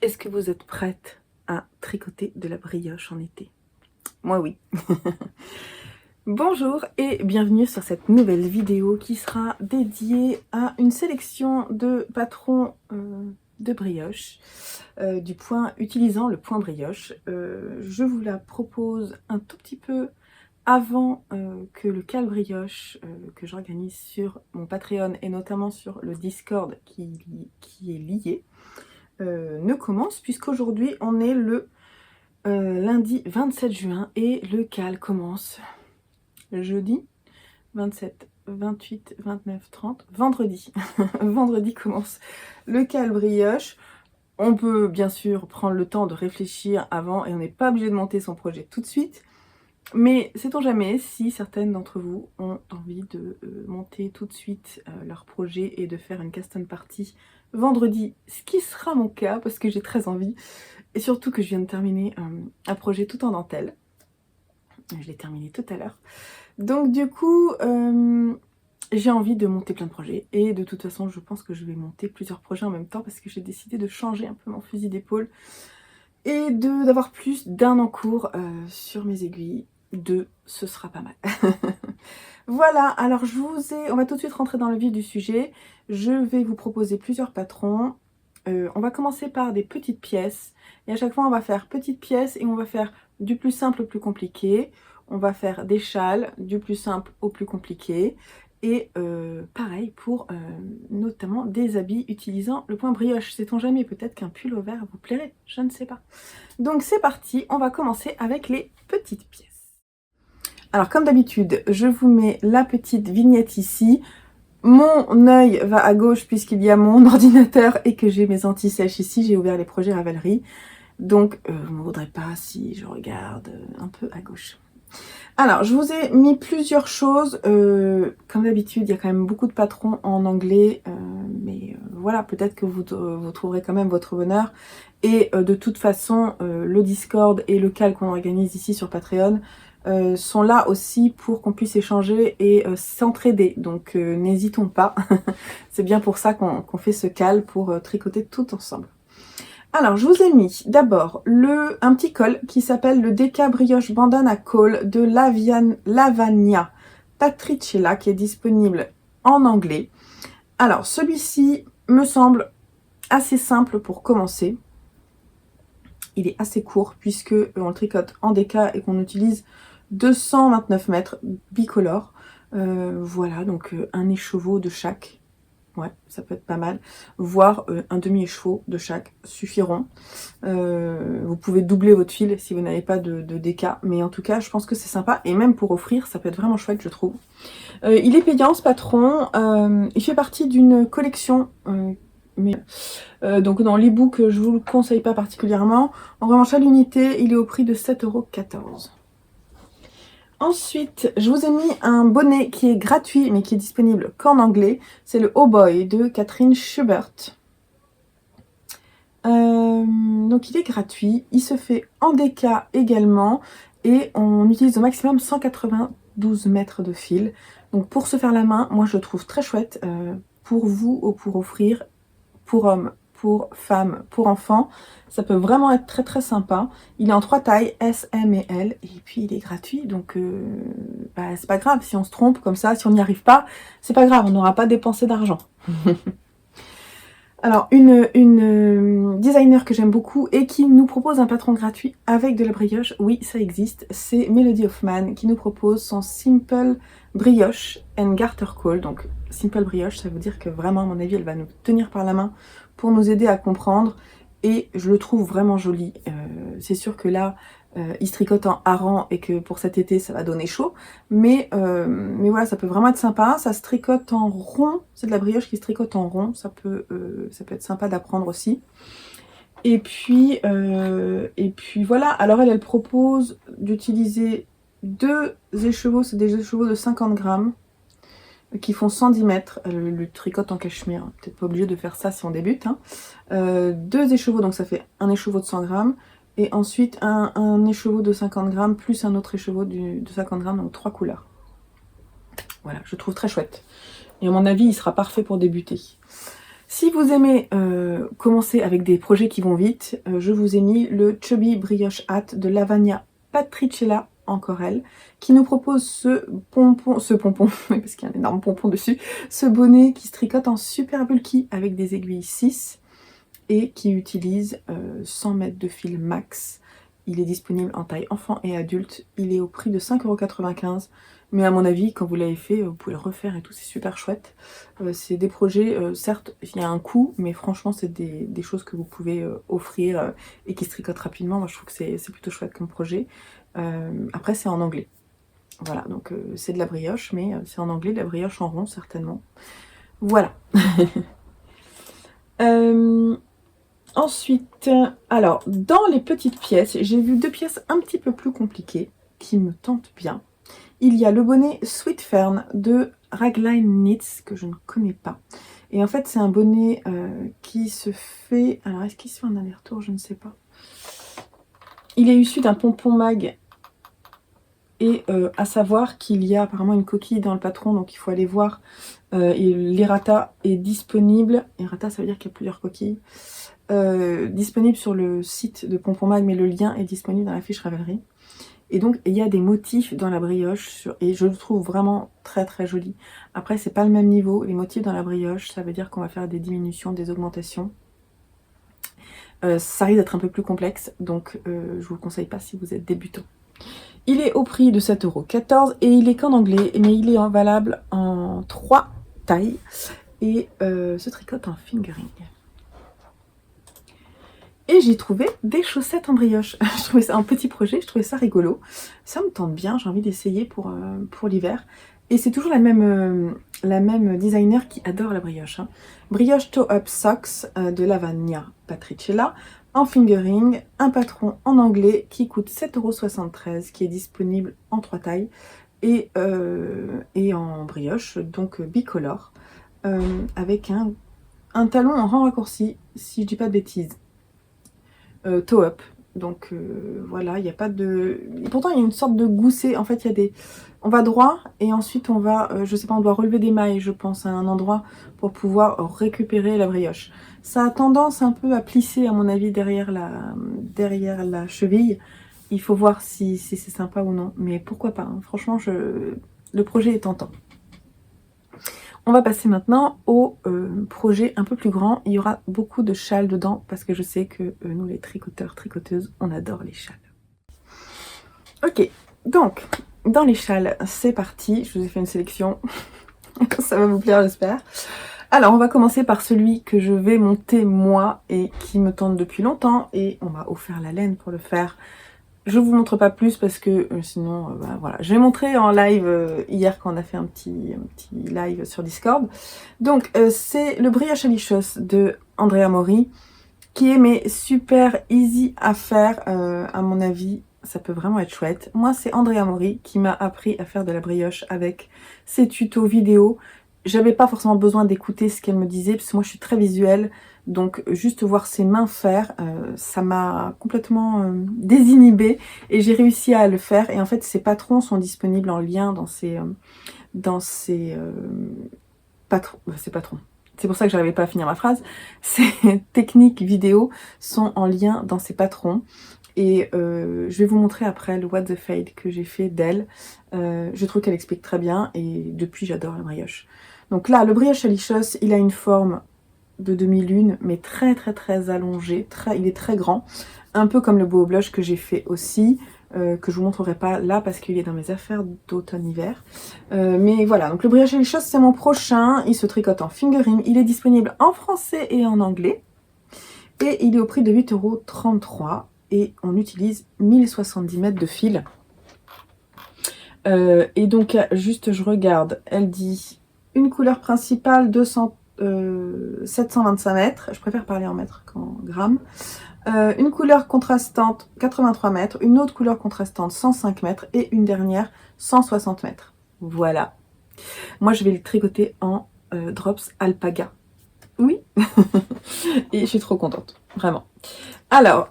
Est-ce que vous êtes prête à tricoter de la brioche en été? Moi oui. Bonjour et bienvenue sur cette nouvelle vidéo qui sera dédiée à une sélection de patrons de brioche, utilisant le point brioche. Je vous la propose un tout petit peu avant que le cal brioche que j'organise sur mon Patreon et notamment sur le Discord qui est lié ne commence, puisqu'aujourd'hui on est le lundi 27 juin et le cal commence jeudi 27, 28, 29, 30, vendredi. Vendredi commence le cal brioche. On peut bien sûr prendre le temps de réfléchir avant et on n'est pas obligé de monter son projet tout de suite. Mais sait-on jamais si certaines d'entre vous ont envie de monter tout de suite leur projet et de faire une custom party vendredi, ce qui sera mon cas parce que j'ai très envie. Et surtout que je viens de terminer un projet tout en dentelle. Je l'ai terminé tout à l'heure. Donc du coup, j'ai envie de monter plein de projets. Et de toute façon, je pense que je vais monter plusieurs projets en même temps parce que j'ai décidé de changer un peu mon fusil d'épaule et d'avoir plus d'un en cours sur mes aiguilles. Deux, ce sera pas mal. Voilà, alors on va tout de suite rentrer dans le vif du sujet. Je vais vous proposer plusieurs patrons. On va commencer par des petites pièces. Et à chaque fois, on va faire petites pièces et on va faire du plus simple au plus compliqué. On va faire des châles, du plus simple au plus compliqué. Et pareil pour notamment des habits utilisant le point brioche. Sait-on jamais, peut-être qu'un pull au vert vous plairait, je ne sais pas. Donc c'est parti, on va commencer avec les petites pièces. Alors comme d'habitude, je vous mets la petite vignette ici. Mon œil va à gauche puisqu'il y a mon ordinateur et que j'ai mes anti-sèches ici. J'ai ouvert les projets Ravelry. Donc vous ne me voudrez pas si je regarde un peu à gauche. Alors, je vous ai mis plusieurs choses. Comme d'habitude, il y a quand même beaucoup de patrons en anglais. Mais voilà, peut-être que vous trouverez quand même votre bonheur. Et de toute façon, le Discord et le cal qu'on organise ici sur Patreon sont là aussi pour qu'on puisse échanger et s'entraider. Donc n'hésitons pas. C'est bien pour ça qu'on fait ce cal, pour tricoter tout ensemble. Alors, je vous ai mis d'abord un petit col qui s'appelle le DK Brioche Bandana Col de Lavagna Patricella qui est disponible en anglais. Alors, celui-ci me semble assez simple pour commencer. Il est assez court puisque on le tricote en DK et qu'on utilise 229 mètres bicolore. Voilà, donc un écheveau de chaque. Ouais, ça peut être pas mal. Voire un demi-écheveau de chaque suffiront. Vous pouvez doubler votre fil si vous n'avez pas de DK. Mais en tout cas, je pense que c'est sympa. Et même pour offrir, ça peut être vraiment chouette, je trouve. Il est payant, ce patron. Il fait partie d'une collection. Donc dans l'ebook, je vous le conseille pas particulièrement. En revanche, à l'unité, il est au prix de 7,14 €. Ensuite, je vous ai mis un bonnet qui est gratuit, mais qui est disponible qu'en anglais. C'est le Oh Boy de Catherine Schubert. Donc il est gratuit, il se fait en DK également, et on utilise au maximum 192 mètres de fil. Donc pour se faire la main, moi je le trouve très chouette, pour vous ou pour offrir, pour hommes, pour femmes, pour enfants. Ça peut vraiment être très très sympa. Il est en 3 tailles, S, M et L, et puis il est gratuit, donc c'est pas grave si on se trompe comme ça, si on n'y arrive pas, c'est pas grave, on n'aura pas dépensé d'argent. Alors, une designer que j'aime beaucoup et qui nous propose un patron gratuit avec de la brioche, oui, ça existe, c'est Melody Hoffman qui nous propose son Simple Brioche and Garter Call. Donc, Simple Brioche, ça veut dire que vraiment, à mon avis, elle va nous tenir par la main pour nous aider à comprendre. Et je le trouve vraiment joli. C'est sûr que là, il se tricote en hareng et que pour cet été, ça va donner chaud. Mais voilà, ça peut vraiment être sympa. Ça se tricote en rond. C'est de la brioche qui se tricote en rond. Ça peut être sympa d'apprendre aussi. Et puis voilà. Alors elle propose d'utiliser 2 écheveaux. C'est des écheveaux de 50 grammes qui font 110 mètres. Le tricote en cachemire. Peut-être pas obligé de faire ça si on débute. 2 écheveaux, donc ça fait un écheveau de 100 grammes. Et ensuite un écheveau de 50 grammes plus un autre écheveau de 50 grammes, donc 3 couleurs. Voilà, je trouve très chouette. Et à mon avis, il sera parfait pour débuter. Si vous aimez commencer avec des projets qui vont vite, je vous ai mis le Chubby Brioche Hat de Lavagna Patricella, encore elle, qui nous propose ce pompon, oui, parce qu'il y a un énorme pompon dessus, ce bonnet qui se tricote en super bulky avec des aiguilles 6 et qui utilise 100 mètres de fil max. Il est disponible en taille enfant et adulte. Il est au prix de 5,95 €. Mais à mon avis, quand vous l'avez fait, vous pouvez le refaire et tout, c'est super chouette. C'est des projets, certes, il y a un coût, mais franchement, c'est des choses que vous pouvez offrir et qui se tricotent rapidement. Moi, je trouve que c'est plutôt chouette comme projet. Après, c'est en anglais. Voilà, donc c'est de la brioche, mais c'est en anglais, de la brioche en rond, certainement. Voilà. Ensuite, alors, dans les petites pièces, j'ai vu 2 pièces un petit peu plus compliquées, qui me tentent bien. Il y a le bonnet Sweet Fern de Ragline Knits, que je ne connais pas. Et en fait, c'est un bonnet qui se fait... Alors, est-ce qu'il se fait un aller-retour? Je ne sais pas. Il est issu d'un pompon mag. Et à savoir qu'il y a apparemment une coquille dans le patron, donc il faut aller voir. L'errata est disponible. Errata, ça veut dire qu'il y a plusieurs coquilles. Disponible sur le site de Pompon Mag, mais le lien est disponible dans la fiche Ravelry. Et donc, il y a des motifs dans la brioche, et je le trouve vraiment très très joli. Après, c'est pas le même niveau. Les motifs dans la brioche, ça veut dire qu'on va faire des diminutions, des augmentations. Ça risque d'être un peu plus complexe, donc je vous le conseille pas si vous êtes débutant. Il est au prix de 7,14 € et il est qu'en anglais, mais il est valable en 3 tailles et se tricote en fingering. Et j'ai trouvé des chaussettes en brioche. Je trouvais ça un petit projet, je trouvais ça rigolo. Ça me tente bien, j'ai envie d'essayer pour l'hiver. Et c'est toujours la même designer qui adore la brioche. Hein. Brioche Toe Up Socks de Lavagna Patricella en fingering, un patron en anglais qui coûte 7,73 €, qui est disponible en 3 tailles et en brioche, donc bicolore, avec un talon en rang raccourci, si je dis pas de bêtises. Toe up, donc voilà, il n'y a pas de... Et pourtant il y a une sorte de gousset, en fait il y a des... On va droit et ensuite on va, je sais pas, on doit relever des mailles, je pense, à un endroit pour pouvoir récupérer la brioche. Ça a tendance un peu à plisser, à mon avis, derrière la cheville. Il faut voir si c'est sympa ou non, mais pourquoi pas, hein. Franchement, le projet est tentant. On va passer maintenant au projet un peu plus grand. Il y aura beaucoup de châles dedans parce que je sais que nous les tricoteurs, tricoteuses, on adore les châles. Ok, donc dans les châles, c'est parti. Je vous ai fait une sélection. Ça va vous plaire, j'espère. Alors, on va commencer par celui que je vais monter moi et qui me tente depuis longtemps. Et on m'a offert la laine pour le faire. Je vous montre pas plus parce que sinon, bah, voilà. Je vais montrer en live hier quand on a fait un petit live sur Discord. Donc, c'est le Brioche Alicious de Andrea Mori qui est mais super easy à faire, à mon avis. Ça peut vraiment être chouette. Moi, c'est Andrea Mori qui m'a appris à faire de la brioche avec ses tutos vidéo. J'avais pas forcément besoin d'écouter ce qu'elle me disait parce que moi, je suis très visuelle. Donc juste voir ses mains faire, ça m'a complètement désinhibée et j'ai réussi à le faire. Et en fait, ces patrons sont disponibles en lien dans ces patrons. Ces patrons. C'est pour ça que j'arrivais pas à finir ma phrase. Ces techniques vidéo sont en lien dans ces patrons. Et je vais vous montrer après le What the Fade que j'ai fait d'elle. Je trouve qu'elle explique très bien et depuis j'adore la brioche. Donc là, le Brioche Alicious, il a une forme de demi-lune, mais très très très allongé, il est très grand, un peu comme le boho blush que j'ai fait aussi, que je vous montrerai pas là parce qu'il est dans mes affaires d'automne-hiver. Mais voilà, donc le Brioche Alicious c'est mon prochain, il se tricote en fingering, il est disponible en français et en anglais, et il est au prix de 8,33 € et on utilise 1070 mètres de fil. Et donc juste je regarde, elle dit une couleur principale 725 mètres, je préfère parler en mètres qu'en grammes. Une couleur contrastante 83 mètres, une autre couleur contrastante 105 mètres et une dernière 160 mètres. Voilà. Moi je vais le tricoter en drops alpaga. Oui. Et je suis trop contente, vraiment. Alors,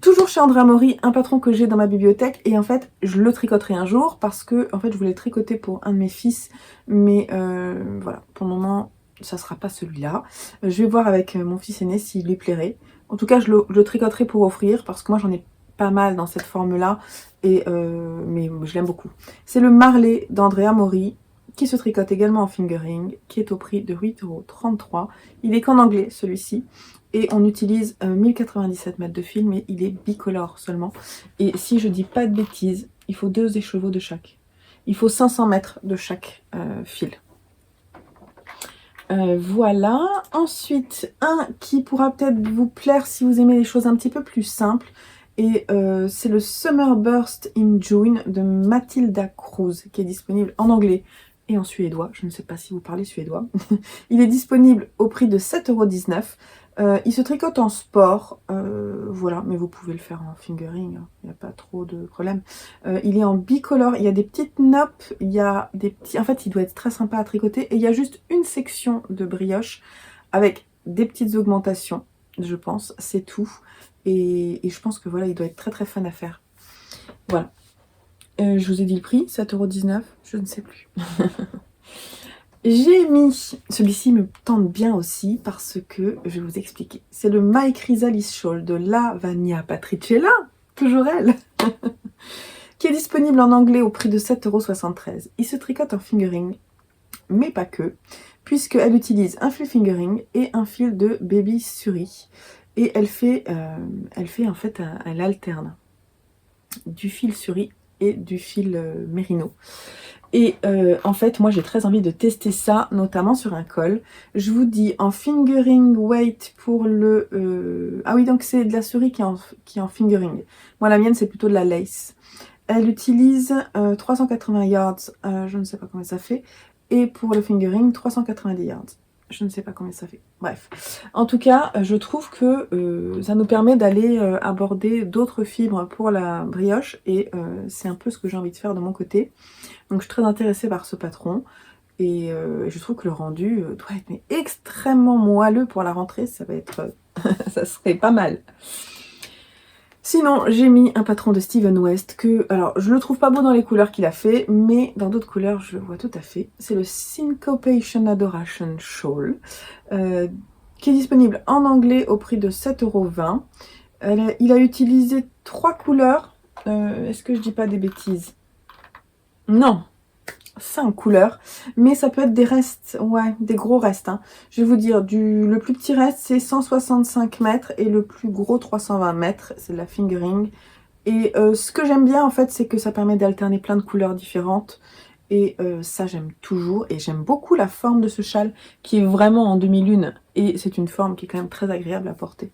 toujours chez Andrea Mori, un patron que j'ai dans ma bibliothèque et en fait je le tricoterai un jour parce que en fait je voulais le tricoter pour un de mes fils, mais voilà, pour le moment ça sera pas celui-là. Je vais voir avec mon fils aîné s'il lui plairait. En tout cas, je le tricoterai pour offrir parce que moi j'en ai pas mal dans cette forme-là, et mais je l'aime beaucoup. C'est le Marley d'Andrea Mori, qui se tricote également en fingering, qui est au prix de 8,33 €. Il est qu'en anglais celui-ci, et on utilise 1097 mètres de fil, mais il est bicolore seulement. Et si je dis pas de bêtises, il faut 2 écheveaux de chaque. Il faut 500 mètres de chaque fil. Voilà. Ensuite, un qui pourra peut-être vous plaire si vous aimez les choses un petit peu plus simples. Et c'est le Summer Burst in June de Matilda Cruz, qui est disponible en anglais et en suédois. Je ne sais pas si vous parlez suédois. Il est disponible au prix de 7,19 €. Il se tricote en sport, voilà, mais vous pouvez le faire en fingering, hein, il n'y a pas trop de problème. Il est en bicolore, il y a des petites nappes, il y a des petits... En fait, il doit être très sympa à tricoter, et il y a juste une section de brioche avec des petites augmentations, je pense, c'est tout. Et je pense que voilà, il doit être très très fun à faire. Voilà. Je vous ai dit le prix, 7,19 €, je ne sais plus. J'ai mis, celui-ci me tente bien aussi parce que, je vais vous expliquer. C'est le My Chrysalis Shawl de Lavagna Patricella, toujours elle, qui est disponible en anglais au prix de 7,73 €. Il se tricote en fingering, mais pas que, puisqu'elle utilise un fil fingering et un fil de baby suri. Et elle fait en fait, elle alterne du fil suri et du fil mérino. Et en fait, moi j'ai très envie de tester ça, notamment sur un col. Je vous dis en fingering weight pour le... Ah oui, donc c'est de la souris qui est en fingering. Moi la mienne c'est plutôt de la lace. Elle utilise 380 yards, je ne sais pas combien ça fait. Et pour le fingering, 390 yards. Je ne sais pas combien ça fait. Bref. En tout cas, je trouve que ça nous permet d'aller aborder d'autres fibres pour la brioche. Et c'est un peu ce que j'ai envie de faire de mon côté. Donc je suis très intéressée par ce patron. Et je trouve que le rendu doit être extrêmement moelleux pour la rentrée. Ça va être... ça serait pas mal. Sinon, j'ai mis un patron de Steven West que, alors, je le trouve pas beau dans les couleurs qu'il a fait, mais dans d'autres couleurs, je le vois tout à fait. C'est le Syncopation Adoration Shawl, qui est disponible en anglais au prix de 7,20 €. Il a utilisé 3 couleurs. Est-ce que je dis pas des bêtises? Non, 5 couleurs, mais ça peut être des restes, ouais, des gros restes, hein. Je vais vous dire, le plus petit reste c'est 165 mètres et le plus gros 320 mètres, c'est de la fingering. Et ce que j'aime bien en fait, c'est que ça permet d'alterner plein de couleurs différentes, et ça j'aime toujours. Et j'aime beaucoup la forme de ce châle qui est vraiment en demi-lune, et c'est une forme qui est quand même très agréable à porter.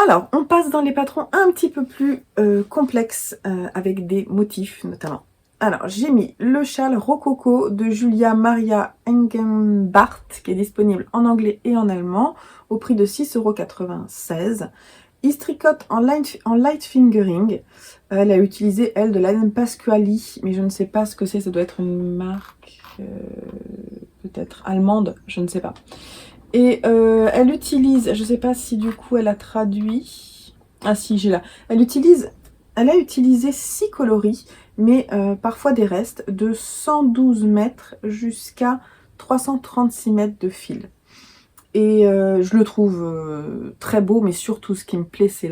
Alors, on passe dans les patrons un petit peu plus complexes, avec des motifs notamment. Alors, j'ai mis le châle Rococo de Julia Maria Engenbart, qui est disponible en anglais et en allemand, au prix de 6,96 €. Il se tricote en light fingering. Elle a utilisé, elle, de la laine Pasquali, mais je ne sais pas ce que c'est, ça doit être une marque peut-être allemande, je ne sais pas. Et elle utilise, je sais pas si du coup elle a traduit, ah si j'ai là, elle a utilisé 6 coloris, mais parfois des restes de 112 mètres jusqu'à 336 mètres de fil. Et je le trouve très beau, mais surtout ce qui me plaît c'est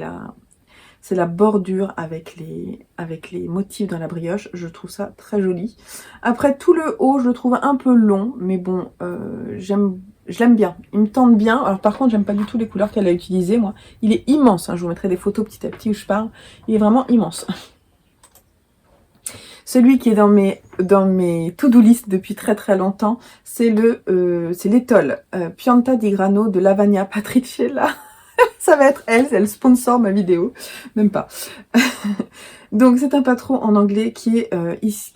la bordure avec les motifs dans la brioche. Je trouve ça très joli. Après tout le haut je le trouve un peu long, mais bon, je l'aime bien, il me tente bien. Alors par contre j'aime pas du tout les couleurs qu'elle a utilisées moi. Il est immense, hein. Je vous mettrai des photos petit à petit où je parle. Il est vraiment immense. Celui qui est dans mes to-do list depuis très très longtemps, c'est l'étole Pianta di Grano de Lavagna Patricella. Ça va être elle sponsor ma vidéo, même pas. Donc c'est un patron en anglais qui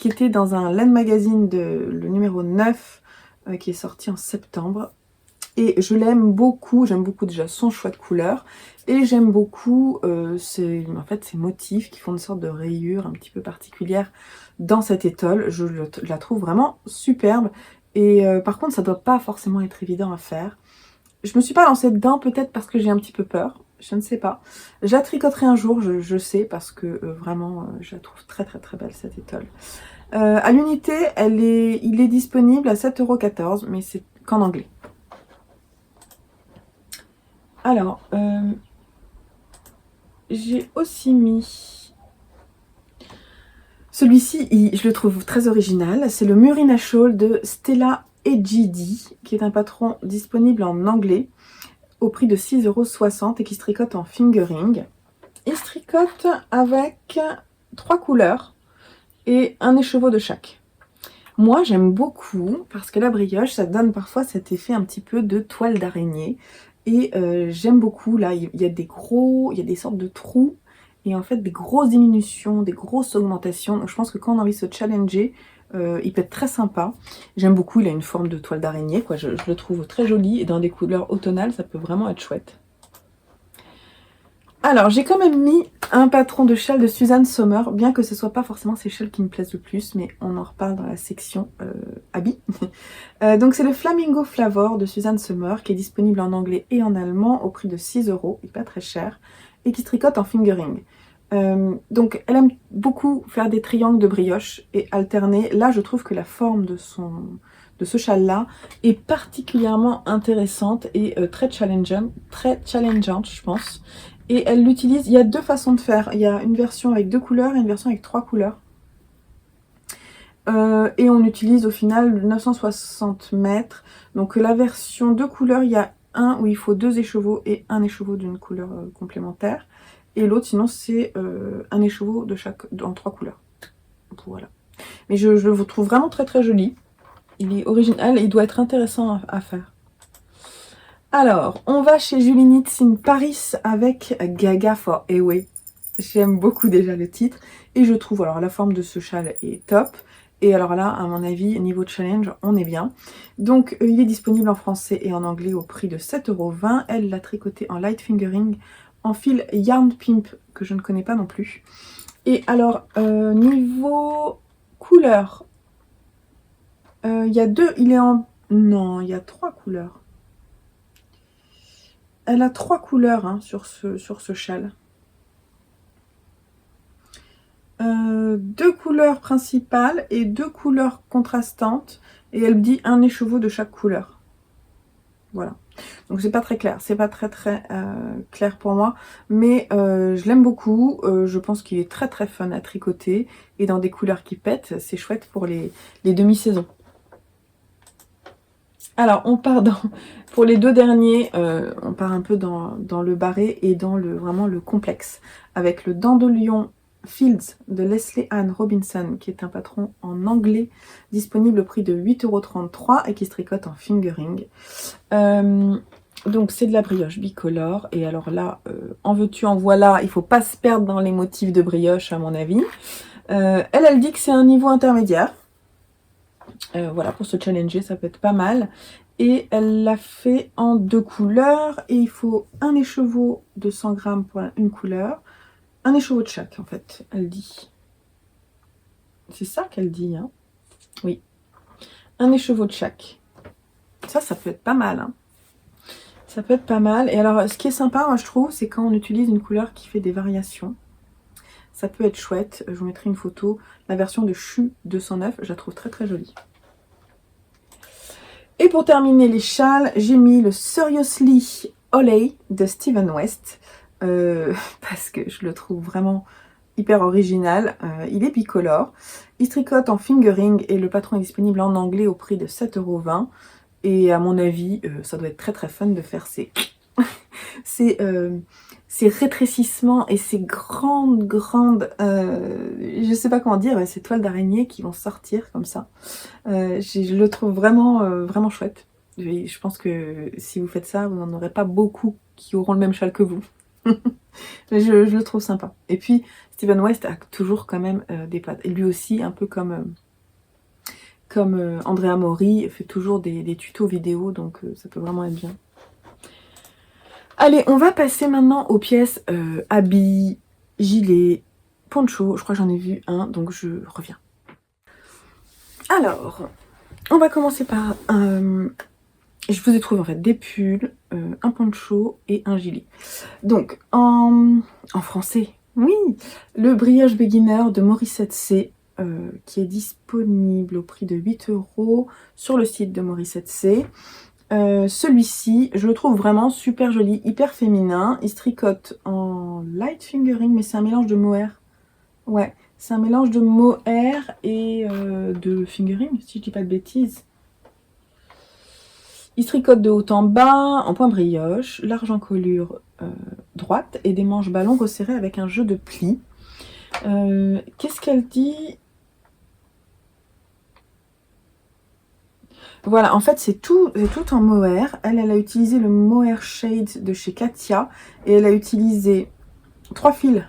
était dans un Laine Magazine le numéro 9, qui est sorti en septembre. Et je l'aime beaucoup, j'aime beaucoup déjà son choix de couleur, et j'aime beaucoup en fait, ces motifs qui font une sorte de rayure un petit peu particulière dans cette étole. Je la trouve vraiment superbe, et par contre ça doit pas forcément être évident à faire. Je me suis pas lancée dedans, peut-être parce que j'ai un petit peu peur, je ne sais pas. Je la tricoterai un jour, je sais, parce que vraiment je la trouve très très très belle cette étole. À l'unité, il est disponible à 7,14 €, mais c'est qu'en anglais. Alors, j'ai aussi mis... Celui-ci, je le trouve très original. C'est le Murina Shawl de Stella Egidi, qui est un patron disponible en anglais, au prix de 6,60 € et qui se tricote en fingering. Il se tricote avec 3 couleurs et un écheveau de chaque. Moi, j'aime beaucoup parce que la brioche, ça donne parfois cet effet un petit peu de toile d'araignée. Et j'aime beaucoup, là, il y a des sortes de trous et en fait des grosses diminutions, des grosses augmentations. Donc je pense que quand on a envie de se challenger, il peut être très sympa. J'aime beaucoup, il a une forme de toile d'araignée, quoi. Je le trouve très joli et dans des couleurs automnales, ça peut vraiment être chouette. Alors, j'ai quand même mis un patron de châle de Suzanne Sommer, bien que ce soit pas forcément ces châles qui me plaisent le plus, mais on en reparle dans la section habits. Donc c'est le Flamingo Flavor de Suzanne Sommer, qui est disponible en anglais et en allemand au prix de 6 €, et pas très cher, et qui se tricote en fingering. Donc elle aime beaucoup faire des triangles de brioche et alterner. Là, je trouve que la forme de ce châle-là est particulièrement intéressante et très challengeante, je pense. Et elle l'utilise, il y a deux façons de faire. Il y a une version avec 2 couleurs et une version avec 3 couleurs. Et on utilise au final 960 mètres. Donc la version 2 couleurs, il y a un où il faut 2 écheveaux et un écheveau d'une couleur complémentaire. Et l'autre, sinon, c'est un écheveau de chaque, en 3 couleurs. Voilà. Mais je le trouve vraiment très très joli. Il est original et il doit être intéressant à faire. Alors, on va chez Julie Knits in Paris avec Gaga for Away. J'aime beaucoup déjà le titre. Et je trouve, alors la forme de ce châle est top. Et alors là, à mon avis, niveau challenge, on est bien. Donc, il est disponible en français et en anglais au prix de 7,20 €. Elle l'a tricoté en light fingering, en fil Yarn Pimp, que je ne connais pas non plus. Et alors, niveau couleur, il y a deux, il est en... Non, il y a 3 couleurs. Elle a 3 couleurs hein, sur ce châle. 2 couleurs principales et 2 couleurs contrastantes. Et elle me dit un écheveau de chaque couleur. Voilà. Donc c'est pas très clair. C'est pas très clair pour moi. Mais je l'aime beaucoup. Je pense qu'il est très très fun à tricoter. Et dans des couleurs qui pètent, c'est chouette pour les demi-saisons. Alors, on part pour les 2 derniers, on part un peu dans le barré et dans vraiment le complexe. Avec le Dandelion Fields de Leslie Ann Robinson, qui est un patron en anglais, disponible au prix de 8,33 € et qui se tricote en fingering. Donc c'est de la brioche bicolore. Et alors là, en veux-tu, en voilà, il faut pas se perdre dans les motifs de brioche à mon avis. Elle dit que c'est un niveau intermédiaire. Voilà, pour se challenger, ça peut être pas mal. Et elle l'a fait en 2 couleurs. Et il faut un écheveau de 100 grammes pour une couleur. Un écheveau de chaque, en fait, elle dit. C'est ça qu'elle dit, hein. Oui. Un écheveau de chaque. Ça peut être pas mal, hein. Ça peut être pas mal. Et alors, ce qui est sympa, moi, je trouve, c'est quand on utilise une couleur qui fait des variations. Ça peut être chouette. Je vous mettrai une photo. La version de Chu 209, je la trouve très très jolie. Et pour terminer les châles, j'ai mis le Seriously Olay de Steven West. Parce que je le trouve vraiment hyper original. Il est bicolore. Il se tricote en fingering et le patron est disponible en anglais au prix de 7,20 €. Et à mon avis, ça doit être très très fun de faire ces rétrécissements et ces grandes, je sais pas comment dire, ces toiles d'araignée qui vont sortir comme ça. Je le trouve vraiment, vraiment chouette. Je pense que si vous faites ça, vous n'en aurez pas beaucoup qui auront le même châle que vous. Mais je le trouve sympa. Et puis, Steven West a toujours quand même des pattes. Et lui aussi, un peu comme Andrea Mori, fait toujours des tutos vidéo, donc ça peut vraiment être bien. Allez, on va passer maintenant aux pièces habits, gilets, poncho. Je crois que j'en ai vu un, donc je reviens. Alors, on va commencer par... je vous ai trouvé en fait des pulls, un poncho et un gilet. Donc, en français, oui, le Brioche Beginner de Morissette C. qui est disponible au prix de 8 € sur le site de Morissette C. Celui-ci, je le trouve vraiment super joli, hyper féminin. Il se tricote en light fingering, mais c'est un mélange de mohair. Ouais, c'est un mélange de mohair et de fingering, si je dis pas de bêtises. Il se tricote de haut en bas, en point brioche, large encolure droite et des manches ballons resserrées avec un jeu de plis. Qu'est-ce qu'elle dit ? Voilà, en fait, c'est tout en mohair. Elle a utilisé le mohair shade de chez Katia et elle a utilisé 3 fils.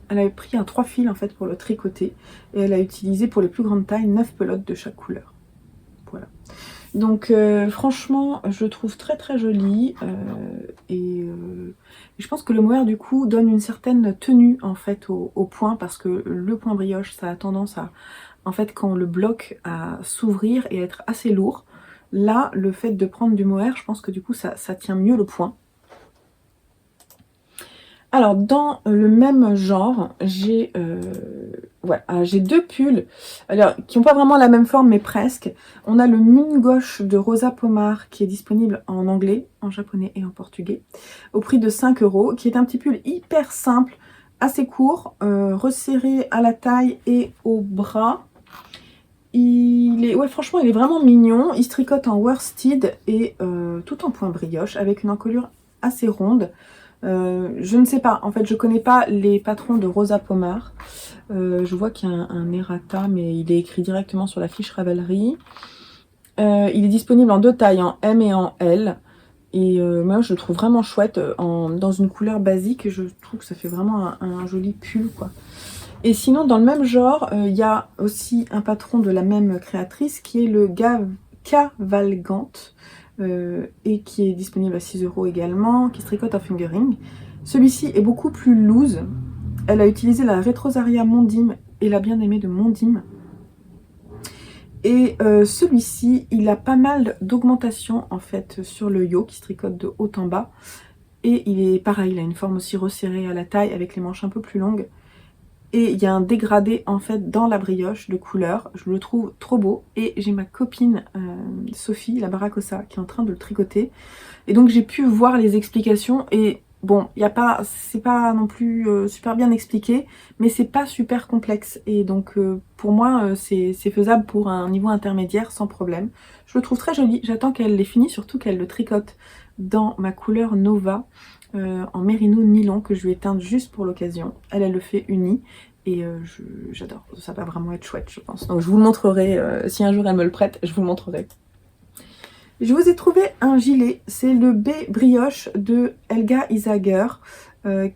Elle avait pris un 3 fils en fait pour le tricoter et elle a utilisé pour les plus grandes tailles 9 pelotes de chaque couleur. Voilà. Donc franchement, je trouve très très joli et je pense que le mohair du coup donne une certaine tenue en fait au point parce que le point brioche, ça a tendance à, en fait, quand on le bloque, à s'ouvrir et à être assez lourd. Là, le fait de prendre du mohair, je pense que du coup, ça tient mieux le point. Alors, dans le même genre, j'ai j'ai 2 pulls alors, qui n'ont pas vraiment la même forme, mais presque. On a le Mune Gauche de Rosa Pomar, qui est disponible en anglais, en japonais et en portugais, au prix de 5 €, qui est un petit pull hyper simple, assez court, resserré à la taille et au bras. Franchement, il est vraiment mignon. Il se tricote en worsted et tout en point brioche avec une encolure assez ronde. Je ne sais pas, en fait, je connais pas les patrons de Rosa Pomar. Je vois qu'il y a un errata, mais il est écrit directement sur la fiche Ravelry. Il est disponible en 2 tailles, en M et en L. Et moi, je le trouve vraiment chouette dans une couleur basique. Je trouve que ça fait vraiment un joli pull, quoi. Et sinon, dans le même genre, il y a aussi un patron de la même créatrice qui est le Cavalgante et qui est disponible à 6 € également, qui se tricote en fingering. Celui-ci est beaucoup plus loose. Elle a utilisé la Retrosaria Mondim et la bien-aimée de Mondim. Et celui-ci, il a pas mal d'augmentation en fait sur le yo qui se tricote de haut en bas. Et il est pareil, il a une forme aussi resserrée à la taille avec les manches un peu plus longues. Et il y a un dégradé en fait dans la brioche de couleur. Je le trouve trop beau. Et j'ai ma copine Sophie, la Baracossa, qui est en train de le tricoter. Et donc j'ai pu voir les explications. Et bon, c'est pas non plus super bien expliqué. Mais c'est pas super complexe. Et donc pour moi, c'est faisable pour un niveau intermédiaire sans problème. Je le trouve très joli. J'attends qu'elle l'ait fini. Surtout qu'elle le tricote dans ma couleur Nova. En mérino nylon que je lui ai teinte juste pour l'occasion. Elle le fait uni et j'adore. Ça va vraiment être chouette, je pense. Donc je vous le montrerai, si un jour elle me le prête, je vous le montrerai. Je vous ai trouvé un gilet, c'est le B Brioche de Helga Isager,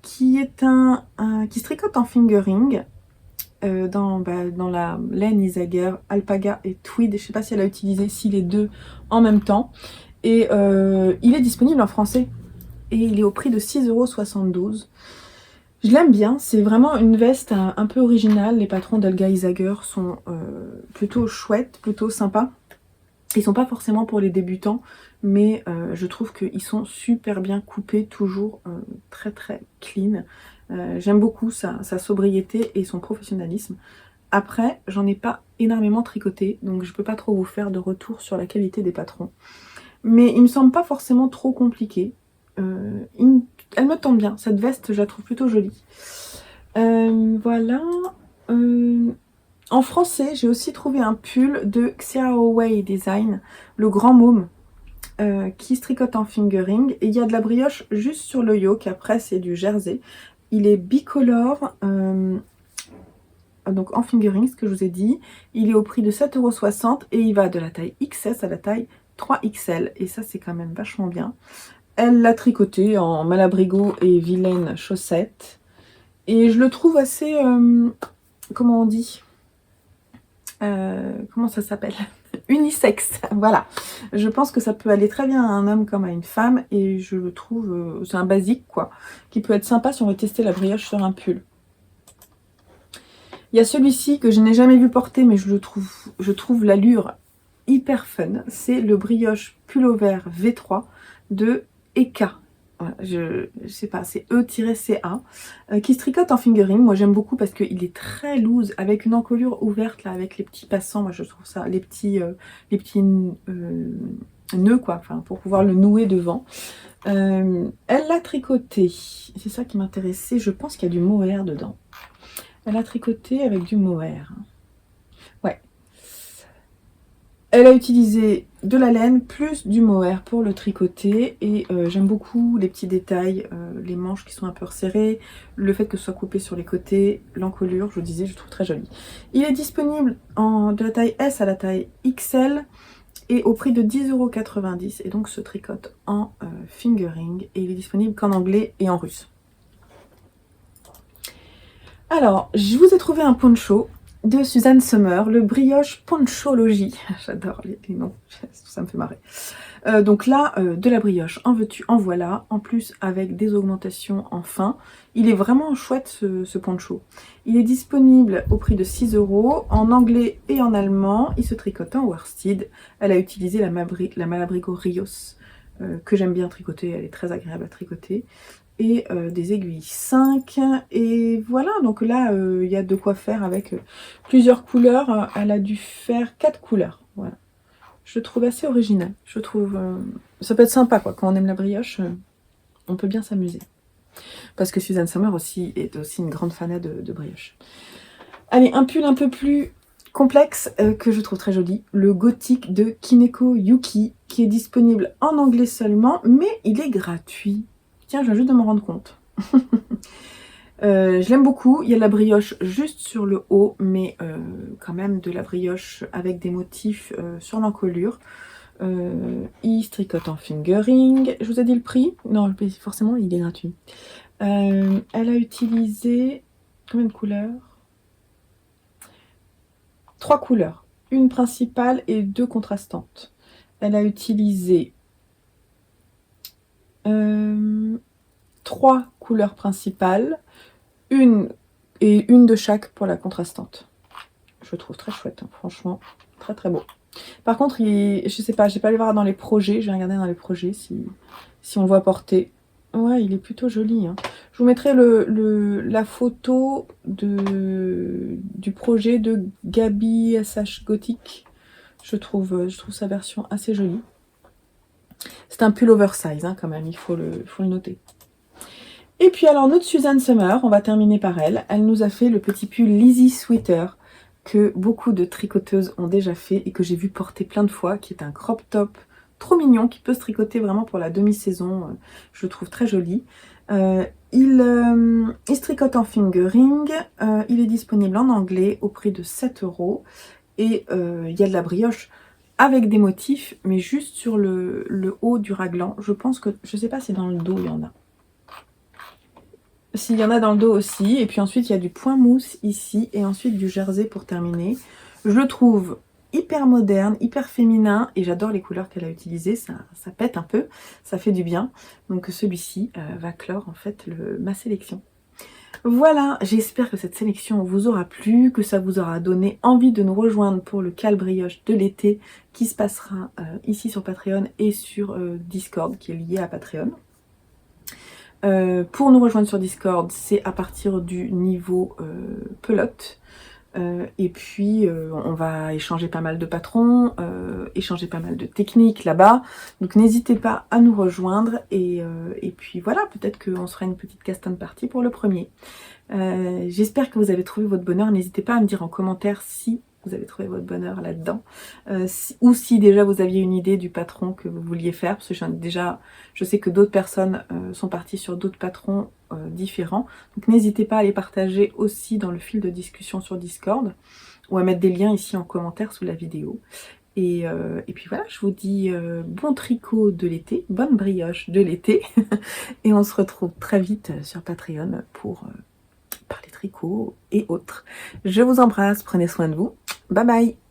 qui est qui se tricote en fingering. Dans la laine Isager, alpaga et tweed. Je sais pas si elle a utilisé les deux en même temps. Et il est disponible en français. Et il est au prix de 6,72 €. Je l'aime bien, c'est vraiment une veste un peu originale. Les patrons d'Helga Isager sont plutôt chouettes, plutôt sympas. Ils sont pas forcément pour les débutants, mais je trouve qu'ils sont super bien coupés, toujours très très clean. J'aime beaucoup sa sobriété et son professionnalisme. Après, j'en ai pas énormément tricoté, donc je peux pas trop vous faire de retour sur la qualité des patrons. Mais il me semble pas forcément trop compliqué. Elle me tente bien, cette veste je la trouve plutôt jolie. Voilà. En français, j'ai aussi trouvé un pull de Xiaowei Design, le grand môme, qui se tricote en fingering. Et il y a de la brioche juste sur le yoke, après c'est du jersey. Il est bicolore, donc en fingering, ce que je vous ai dit. Il est au prix de 7,60 € et il va de la taille XS à la taille 3XL. Et ça c'est quand même vachement bien. Elle l'a tricoté en Malabrigo et vilaine chaussette. Et je le trouve assez... comment on dit comment ça s'appelle? Unisexe, voilà. Je pense que ça peut aller très bien à un homme comme à une femme. Et je le trouve... c'est un basique, quoi. Qui peut être sympa si on veut tester la brioche sur un pull. Il y a celui-ci que je n'ai jamais vu porter, mais je trouve l'allure hyper fun. C'est le brioche pullover V3 de Eka. Voilà, je sais pas, c'est E-CA, qui se tricote en fingering. Moi j'aime beaucoup parce qu'il est très loose, avec une encolure ouverte là, avec les petits passants. Moi je trouve ça, les petits nœuds quoi, enfin pour pouvoir le nouer devant. Elle l'a tricoté, c'est ça qui m'intéressait. Je pense qu'il y a du mohair dedans. Elle a tricoté avec du mohair. Ouais. Elle a utilisé de la laine plus du mohair pour le tricoter et j'aime beaucoup les petits détails, les manches qui sont un peu resserrées, le fait que ce soit coupé sur les côtés, l'encolure, je vous disais, je trouve très joli. Il est disponible de la taille S à la taille XL et au prix de 10,90 € et donc se tricote en fingering et il est disponible qu'en anglais et en russe. Alors, je vous ai trouvé un poncho de Suzanne Sommer, le brioche ponchologie. J'adore les noms, ça me fait marrer. Donc là, de la brioche, en veux-tu, en voilà, en plus avec des augmentations en fin. Il est vraiment chouette ce poncho. Il est disponible au prix de 6 € en anglais et en allemand. Il se tricote en worsted. Elle a utilisé la Malabrigo Rios, que j'aime bien tricoter, elle est très agréable à tricoter. Et des aiguilles 5 et voilà, donc là il y a de quoi faire avec plusieurs couleurs. Elle a dû faire 4 couleurs, voilà. Je trouve assez original, je trouve ça peut être sympa quoi, quand on aime la brioche, on peut bien s'amuser. Parce que Suzanne Sommer aussi est aussi une grande fanat de brioche. Allez, un pull un peu plus complexe que je trouve très joli, le gothique de Kineko Yuki, qui est disponible en anglais seulement, mais il est gratuit. Tiens, je viens juste de m'en rendre compte. Je l'aime beaucoup. Il y a de la brioche juste sur le haut, mais quand même de la brioche avec des motifs sur l'encolure. Il se tricote en fingering. Je vous ai dit le prix? Non, forcément, il est gratuit. Elle a utilisé combien de couleurs? 3 couleurs. Une principale et 2 contrastantes. Elle a utilisé 3 couleurs principales, une de chaque pour la contrastante. Je le trouve très chouette, hein, franchement, très très beau. Par contre, je sais pas, j'ai pas allé voir dans les projets, je vais regarder dans les projets si on le voit porter. Ouais, il est plutôt joli, hein. Je vous mettrai la photo du projet de Gabi SH Gothic. Je trouve sa version assez jolie. C'est un pull oversize hein, quand même, il faut le noter. Et puis alors notre Suzanne Sommer, on va terminer par elle. Elle nous a fait le petit pull Lizzy Sweater que beaucoup de tricoteuses ont déjà fait et que j'ai vu porter plein de fois, qui est un crop top trop mignon, qui peut se tricoter vraiment pour la demi-saison. Je le trouve très joli. Il se tricote en fingering. Il est disponible en anglais au prix de 7 € et il y a de la brioche avec des motifs, mais juste sur le haut du raglan. Je pense que, je sais pas si dans le dos il y en a. S'il y en a dans le dos aussi. Et puis ensuite il y a du point mousse ici et ensuite du jersey pour terminer. Je le trouve hyper moderne, hyper féminin et j'adore les couleurs qu'elle a utilisées. Ça pète un peu, ça fait du bien. Donc celui-ci va clore en fait ma sélection. Voilà, j'espère que cette sélection vous aura plu, que ça vous aura donné envie de nous rejoindre pour le Cal Brioche de l'été qui se passera ici sur Patreon et sur Discord qui est lié à Patreon. Pour nous rejoindre sur Discord, c'est à partir du niveau pelote. Et puis on va échanger pas mal de patrons, échanger pas mal de techniques là-bas. Donc n'hésitez pas à nous rejoindre et puis voilà, peut-être qu'on se fera une petite custom party pour le premier. J'espère que vous avez trouvé votre bonheur. N'hésitez pas à me dire en commentaire si vous avez trouvé votre bonheur là-dedans, ou si déjà vous aviez une idée du patron que vous vouliez faire, parce que je sais que d'autres personnes sont parties sur d'autres patrons différents, donc n'hésitez pas à les partager aussi dans le fil de discussion sur Discord, ou à mettre des liens ici en commentaire sous la vidéo. Et puis voilà, je vous dis bon tricot de l'été, bonne brioche de l'été, et on se retrouve très vite sur Patreon pour parler tricot et autres. Je vous embrasse, prenez soin de vous. Bye bye!